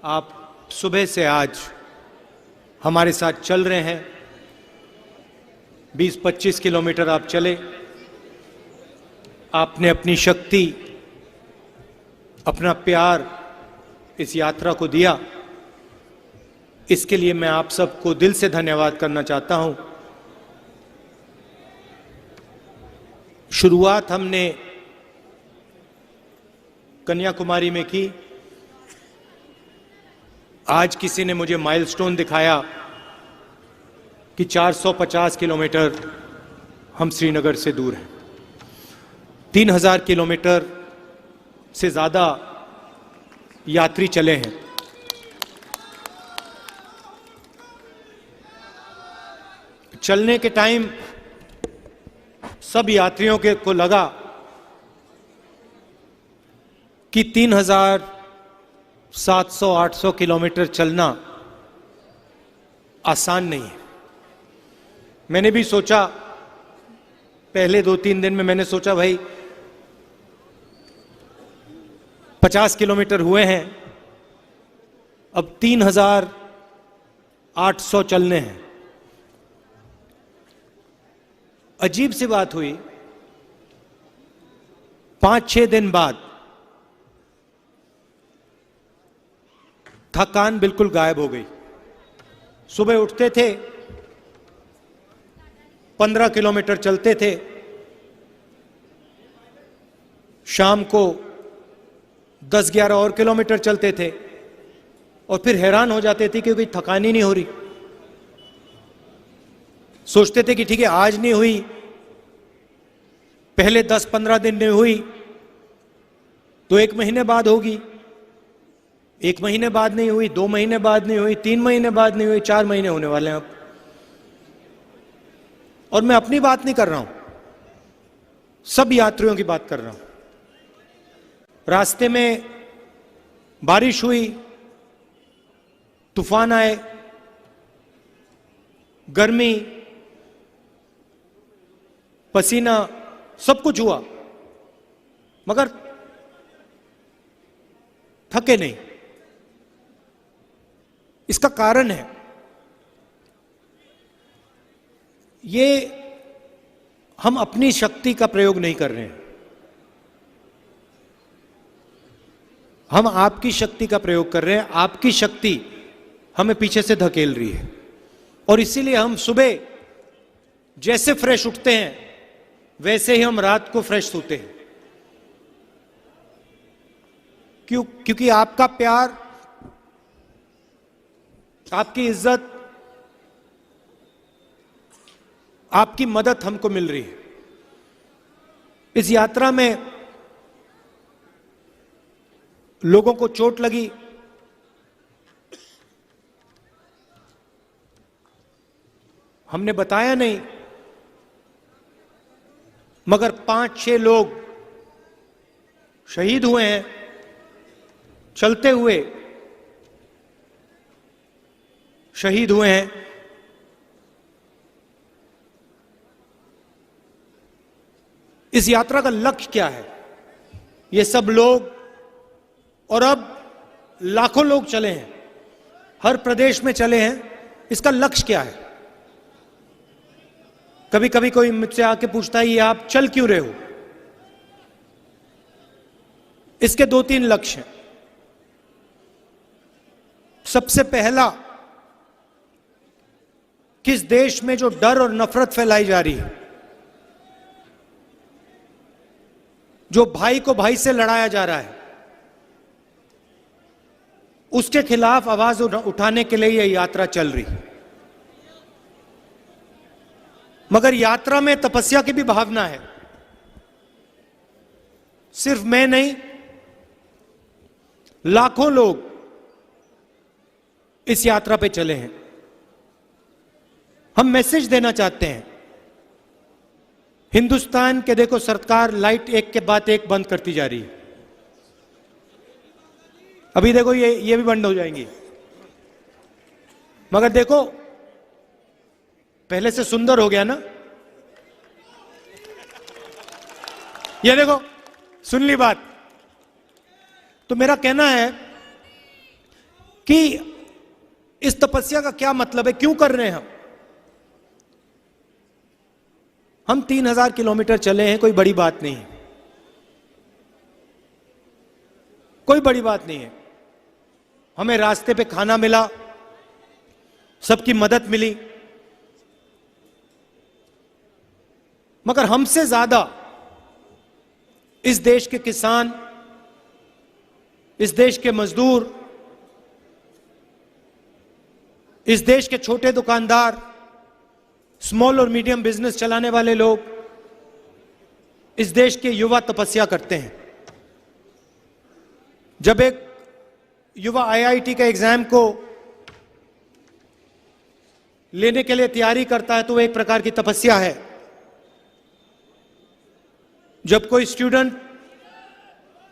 आप सुबह से आज हमारे साथ चल रहे हैं। 20-25 किलोमीटर आप चले। आपने अपनी शक्ति, अपना प्यार इस यात्रा को दिया। इसके लिए मैं आप सबको दिल से धन्यवाद करना चाहता हूं। शुरुआत हमने कन्याकुमारी में की। आज किसी ने मुझे माइलस्टोन दिखाया कि 450 किलोमीटर हम श्रीनगर से दूर हैं। 3000 किलोमीटर से ज्यादा यात्री चले हैं। चलने के टाइम सब यात्रियों को लगा कि 3700-800 किलोमीटर चलना आसान नहीं है। मैंने भी सोचा, पहले 2-3 दिन में मैंने सोचा भाई 50 किलोमीटर हुए हैं, अब 3800 चलने हैं। अजीब सी बात हुई, 5-6 दिन बाद थकान बिल्कुल गायब हो गई। सुबह उठते थे, 15 किलोमीटर चलते थे, शाम को 10-11 और किलोमीटर चलते थे और फिर हैरान हो जाते थे क्योंकि थकान ही नहीं हो रही। सोचते थे कि ठीक है आज नहीं हुई, पहले 10-15 दिन नहीं हुई तो 1 महीने बाद होगी, 1 महीने बाद नहीं हुई, 2 महीने बाद नहीं हुई, 3 महीने बाद नहीं हुई, 4 महीने होने वाले हैं अब। और मैं अपनी बात नहीं कर रहा हूं, सब यात्रियों की बात कर रहा हूं। रास्ते में बारिश हुई, तूफान आए, गर्मी, पसीना, सब कुछ हुआ, मगर थके नहीं। इसका कारण है ये हम अपनी शक्ति का प्रयोग नहीं कर रहे हैं, हम आपकी शक्ति का प्रयोग कर रहे हैं। आपकी शक्ति हमें पीछे से धकेल रही है और इसीलिए हम सुबह जैसे फ्रेश उठते हैं वैसे ही हम रात को फ्रेश सोते हैं। क्योंकि आपका प्यार, आपकी इज्जत, आपकी मदद हमको मिल रही है। इस यात्रा में लोगों को चोट लगी, हमने बताया नहीं, मगर 5-6 लोग शहीद हुए हैं चलते हुए, शहीद हुए हैं। इस यात्रा का लक्ष्य क्या है? ये सब लोग और अब लाखों लोग चले हैं, हर प्रदेश में चले हैं। इसका लक्ष्य क्या है? कभी कभी कोई मुझसे आके पूछता है ये आप चल क्यों रहे हो? इसके 2-3 लक्ष्य हैं। सबसे पहला, किस देश में जो डर और नफरत फैलाई जा रही है, जो भाई को भाई से लड़ाया जा रहा है, उसके खिलाफ आवाज उठाने के लिए यह यात्रा चल रही है। मगर यात्रा में तपस्या की भी भावना है। सिर्फ मैं नहीं, लाखों लोग इस यात्रा पे चले हैं। हम मैसेज देना चाहते हैं। हिंदुस्तान के देखो, सरकार लाइट एक के बाद एक बंद करती जा रही है। अभी देखो ये भी बंद हो जाएंगी, मगर देखो पहले से सुंदर हो गया ना। ये देखो, सुन ली बात। तो मेरा कहना है कि इस तपस्या का क्या मतलब है, क्यों कर रहे हैं हम 3000 किलोमीटर चले हैं, कोई बड़ी बात नहीं है, कोई बड़ी बात नहीं है। हमें रास्ते पे खाना मिला, सबकी मदद मिली, मगर हमसे ज्यादा इस देश के किसान, इस देश के मजदूर, इस देश के छोटे दुकानदार, स्मॉल और मीडियम बिजनेस चलाने वाले लोग, इस देश के युवा तपस्या करते हैं। जब एक युवा आईआईटी के एग्जाम को लेने के लिए तैयारी करता है तो वो एक प्रकार की तपस्या है। जब कोई स्टूडेंट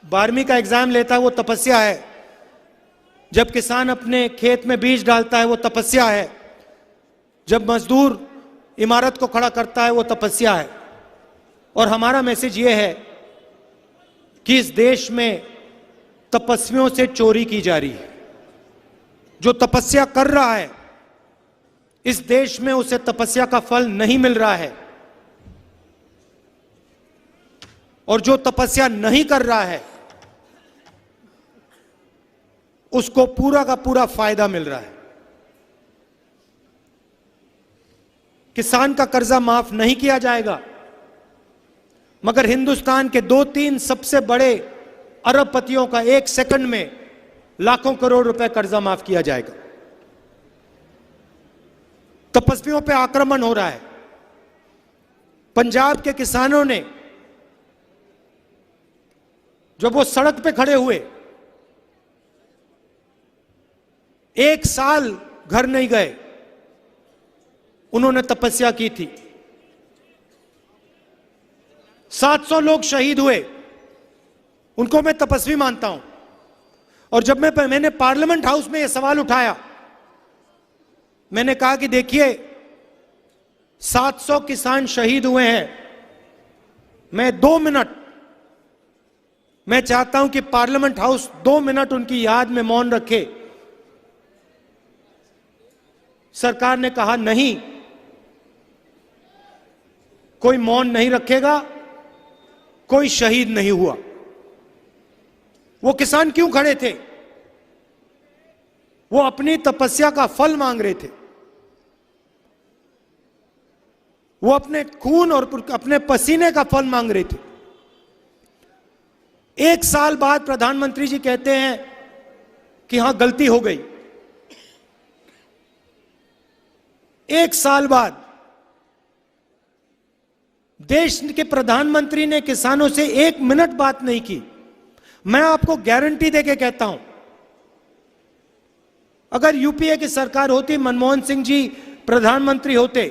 12वीं का एग्जाम लेता है वो तपस्या है। जब किसान अपने खेत में बीज डालता है वो तपस्या है। जब मजदूर इमारत को खड़ा करता है वो तपस्या है। और हमारा मैसेज ये है कि इस देश में तपस्वियों से चोरी की जा रही है। जो तपस्या कर रहा है इस देश में उसे तपस्या का फल नहीं मिल रहा है, और जो तपस्या नहीं कर रहा है उसको पूरा का पूरा फायदा मिल रहा है। किसान का कर्जा माफ नहीं किया जाएगा, मगर हिंदुस्तान के 2-3 सबसे बड़े अरबपतियों का 1 सेकंड में लाखों करोड़ रुपए कर्जा माफ किया जाएगा। तपस्वियों पे आक्रमण हो रहा है। पंजाब के किसानों ने जब वो सड़क पे खड़े हुए, 1 साल घर नहीं गए, उन्होंने तपस्या की थी। 700 लोग शहीद हुए, उनको मैं तपस्वी मानता हूं। और जब मैंने पार्लियामेंट हाउस में यह सवाल उठाया, मैंने कहा कि देखिए 700 किसान शहीद हुए हैं, मैं 2 मिनट मैं चाहता हूं कि पार्लियामेंट हाउस 2 मिनट उनकी याद में मौन रखे। सरकार ने कहा नहीं, कोई मौन नहीं रखेगा, कोई शहीद नहीं हुआ। वो किसान क्यों खड़े थे? वो अपनी तपस्या का फल मांग रहे थे। वो अपने खून और अपने पसीने का फल मांग रहे थे। 1 साल बाद प्रधानमंत्री जी कहते हैं कि हां गलती हो गई। 1 साल बाद देश के प्रधानमंत्री ने किसानों से 1 मिनट बात नहीं की। मैं आपको गारंटी देके कहता हूं, अगर यूपीए की सरकार होती, मनमोहन सिंह जी प्रधानमंत्री होते,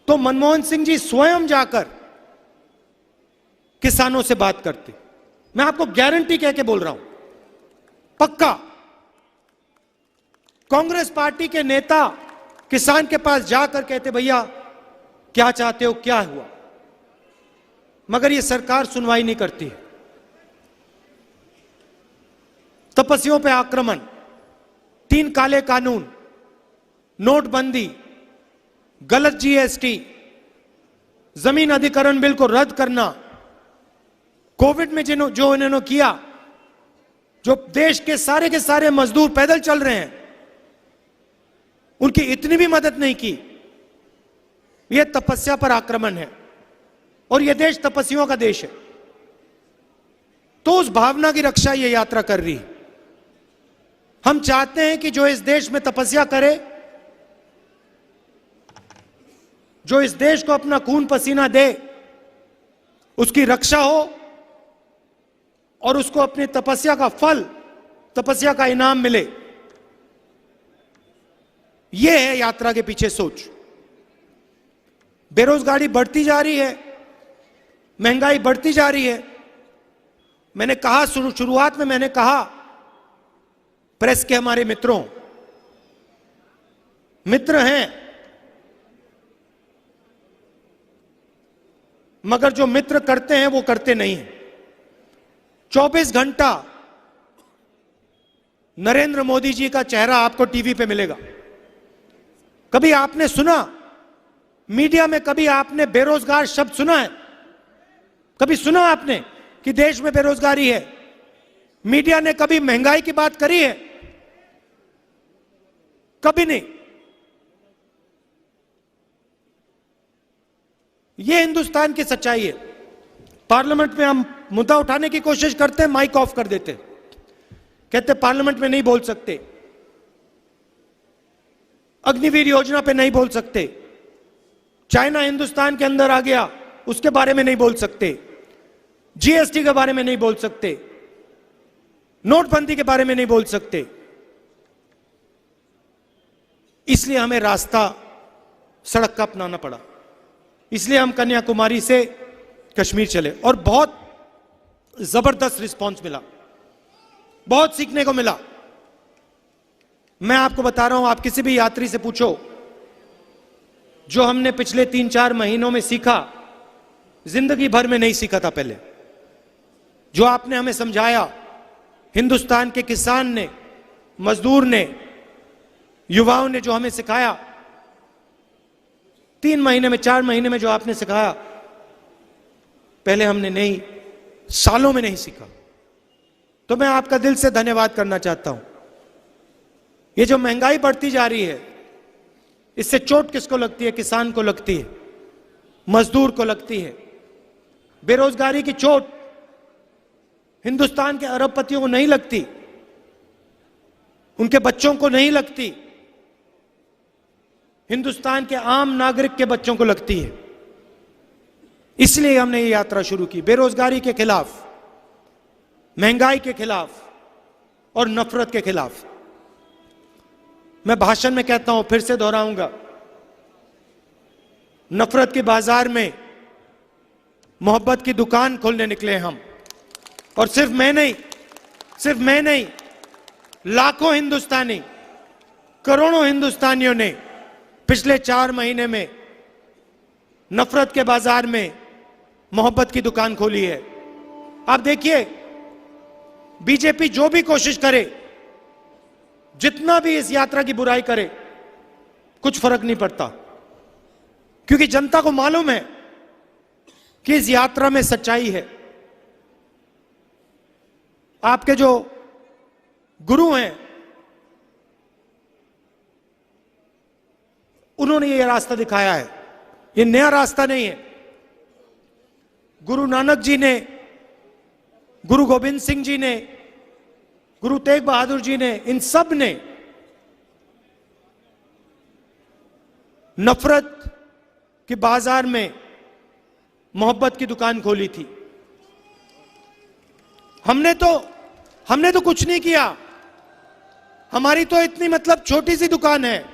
तो मनमोहन सिंह जी स्वयं जाकर किसानों से बात करते। मैं आपको गारंटी कह के बोल रहा हूं, पक्का। कांग्रेस पार्टी के नेता किसान के पास जाकर कहते, भैया क्या चाहते हो, क्या हुआ? मगर यह सरकार सुनवाई नहीं करती है। तपस्वियों पे आक्रमण, 3 काले कानून, नोटबंदी, गलत जीएसटी, जमीन अधिग्रहण बिल को रद्द करना, कोविड में जो इन्होंने किया, जो देश के सारे मजदूर पैदल चल रहे हैं, उनकी इतनी भी मदद नहीं की। यह तपस्या पर आक्रमण है, और यह देश तपस्वियों का देश है। तो उस भावना की रक्षा यह यात्रा कर रही है। हम चाहते हैं कि जो इस देश में तपस्या करे, जो इस देश को अपना खून पसीना दे, उसकी रक्षा हो, और उसको अपनी तपस्या का फल, तपस्या का इनाम मिले। यह है यात्रा के पीछे सोच। बेरोजगारी बढ़ती जा रही है, महंगाई बढ़ती जा रही है। मैंने कहा शुरुआत में, मैंने कहा प्रेस के हमारे मित्र हैं, मगर जो मित्र करते हैं वो करते नहीं हैं। 24 घंटा नरेंद्र मोदी जी का चेहरा आपको टीवी पे मिलेगा। कभी आपने सुना मीडिया में, कभी आपने बेरोजगार शब्द सुना है? कभी सुना आपने कि देश में बेरोजगारी है? मीडिया ने कभी महंगाई की बात करी है? कभी नहीं। यह हिंदुस्तान की सच्चाई है। पार्लियामेंट में हम मुद्दा उठाने की कोशिश करते हैं, माइक ऑफ कर देते, कहते पार्लियामेंट में नहीं बोल सकते, अग्निवीर योजना पे नहीं बोल सकते, चाइना हिंदुस्तान के अंदर आ गया उसके बारे में नहीं बोल सकते, जीएसटी के बारे में नहीं बोल सकते, नोटबंदी के बारे में नहीं बोल सकते। इसलिए हमें रास्ता सड़क का अपनाना पड़ा। इसलिए हम कन्याकुमारी से कश्मीर चले और बहुत जबरदस्त रिस्पांस मिला, बहुत सीखने को मिला। मैं आपको बता रहा हूं, आप किसी भी यात्री से पूछो, जो हमने पिछले 3-4 महीनों में सीखा, जिंदगी भर में नहीं सीखा था पहले। जो आपने हमें समझाया, हिंदुस्तान के किसान ने, मजदूर ने, युवाओं ने जो हमें सिखाया, 3 महीने में, 4 महीने में जो आपने सिखाया, पहले हमने नहीं, सालों में नहीं सीखा। तो मैं आपका दिल से धन्यवाद करना चाहता हूं। ये जो महंगाई बढ़ती जा रही है, इससे चोट किसको लगती है? किसान को लगती है, मजदूर को लगती है। बेरोजगारी की चोट हिंदुस्तान के अरबपतियों को नहीं लगती, उनके बच्चों को नहीं लगती, हिंदुस्तान के आम नागरिक के बच्चों को लगती है। इसलिए हमने ये यात्रा शुरू की, बेरोजगारी के खिलाफ, महंगाई के खिलाफ और नफरत के खिलाफ। मैं भाषण में कहता हूं, फिर से दोहराऊंगा, नफरत के बाजार में मोहब्बत की दुकान खोलने निकले हम। और सिर्फ मैं नहीं, लाखों हिंदुस्तानी, करोड़ों हिंदुस्तानियों ने पिछले 4 महीने में नफरत के बाजार में मोहब्बत की दुकान खोली है। आप देखिए, बीजेपी जो भी कोशिश करे, जितना भी इस यात्रा की बुराई करे, कुछ फर्क नहीं पड़ता, क्योंकि जनता को मालूम है कि इस यात्रा में सच्चाई है। आपके जो गुरु हैं, उन्होंने ये रास्ता दिखाया है, ये नया रास्ता नहीं है। गुरु नानक जी ने, गुरु गोविंद सिंह जी ने, गुरु तेग बहादुर जी ने, इन सब ने नफरत के बाजार में मोहब्बत की दुकान खोली थी। हमने तो कुछ नहीं किया, हमारी तो इतनी मतलब छोटी सी दुकान है।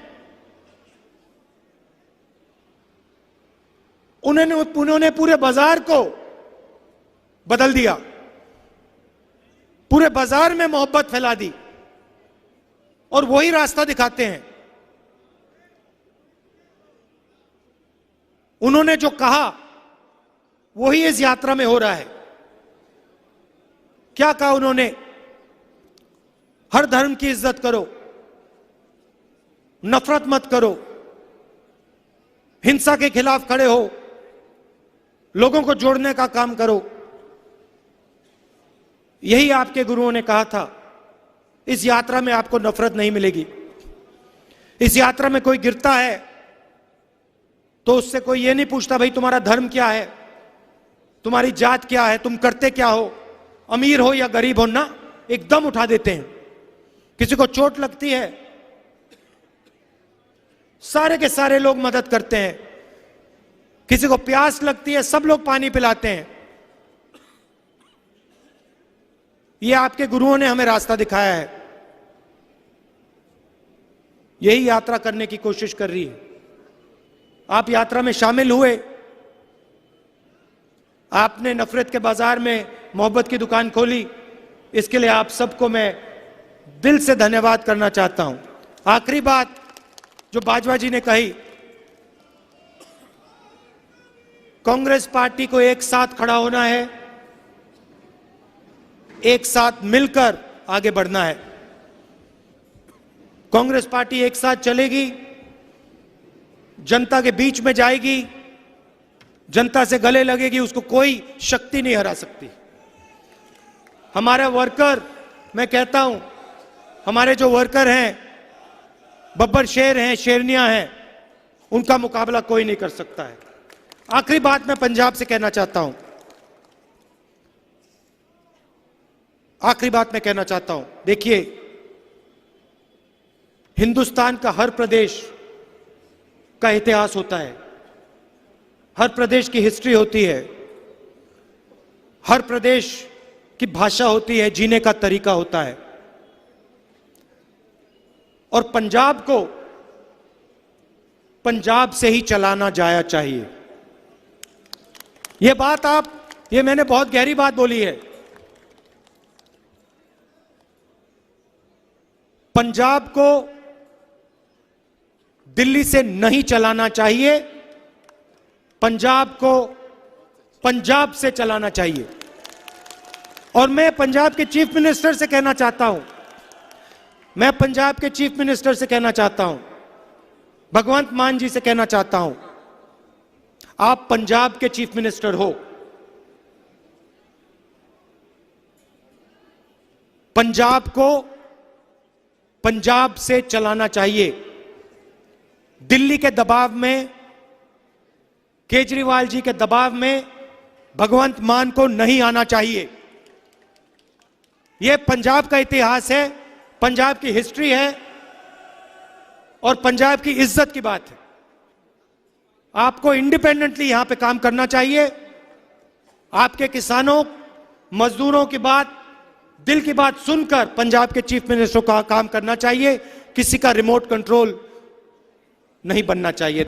उन्होंने पूरे बाजार को बदल दिया, पूरे बाजार में मोहब्बत फैला दी, और वही रास्ता दिखाते हैं। उन्होंने जो कहा वही इस यात्रा में हो रहा है। क्या कहा उन्होंने? हर धर्म की इज्जत करो, नफरत मत करो, हिंसा के खिलाफ खड़े हो, लोगों को जोड़ने का काम करो। यही आपके गुरुओं ने कहा था। इस यात्रा में आपको नफरत नहीं मिलेगी। इस यात्रा में कोई गिरता है तो उससे कोई ये नहीं पूछता भाई तुम्हारा धर्म क्या है, तुम्हारी जात क्या है, तुम करते क्या हो, अमीर हो या गरीब हो, ना, एकदम उठा देते हैं। किसी को चोट लगती है, सारे के सारे लोग मदद करते हैं। किसी को प्यास लगती है, सब लोग पानी पिलाते हैं। ये आपके गुरुओं ने हमें रास्ता दिखाया है। यही यात्रा करने की कोशिश कर रही है। आप यात्रा में शामिल हुए, आपने नफरत के बाजार में मोहब्बत की दुकान खोली, इसके लिए आप सबको मैं दिल से धन्यवाद करना चाहता हूं। आखिरी बात जो बाजवा जी ने कही, कांग्रेस पार्टी को एक साथ खड़ा होना है, एक साथ मिलकर आगे बढ़ना है। कांग्रेस पार्टी एक साथ चलेगी, जनता के बीच में जाएगी, जनता से गले लगेगी, उसको कोई शक्ति नहीं हरा सकती। हमारे वर्कर, मैं कहता हूं, हमारे जो वर्कर हैं, बब्बर शेर हैं, शेरनियां हैं, उनका मुकाबला कोई नहीं कर सकता है। आखिरी बात मैं पंजाब से कहना चाहता हूं, आखिरी बात मैं कहना चाहता हूं, देखिए, हिंदुस्तान का हर प्रदेश का इतिहास होता है, हर प्रदेश की हिस्ट्री होती है, हर प्रदेश की भाषा होती है, जीने का तरीका होता है। और पंजाब को पंजाब से ही चलाना जाया चाहिए। यह बात ये मैंने बहुत गहरी बात बोली है। पंजाब को दिल्ली से नहीं चलाना चाहिए, पंजाब को पंजाब से चलाना चाहिए। और मैं पंजाब के चीफ मिनिस्टर से कहना चाहता हूं, मैं पंजाब के चीफ मिनिस्टर से कहना चाहता हूं, भगवंत मान जी से कहना चाहता हूं, आप पंजाब के चीफ मिनिस्टर हो, पंजाब को पंजाब से चलाना चाहिए। दिल्ली के दबाव में, केजरीवाल जी के दबाव में भगवंत मान को नहीं आना चाहिए। यह पंजाब का इतिहास है, पंजाब की हिस्ट्री है और पंजाब की इज्जत की बात है। आपको इंडिपेंडेंटली यहां पे काम करना चाहिए। आपके किसानों, मजदूरों की बात, दिल की बात सुनकर पंजाब के चीफ मिनिस्टर का काम करना चाहिए। किसी का रिमोट कंट्रोल नहीं बनना चाहिए।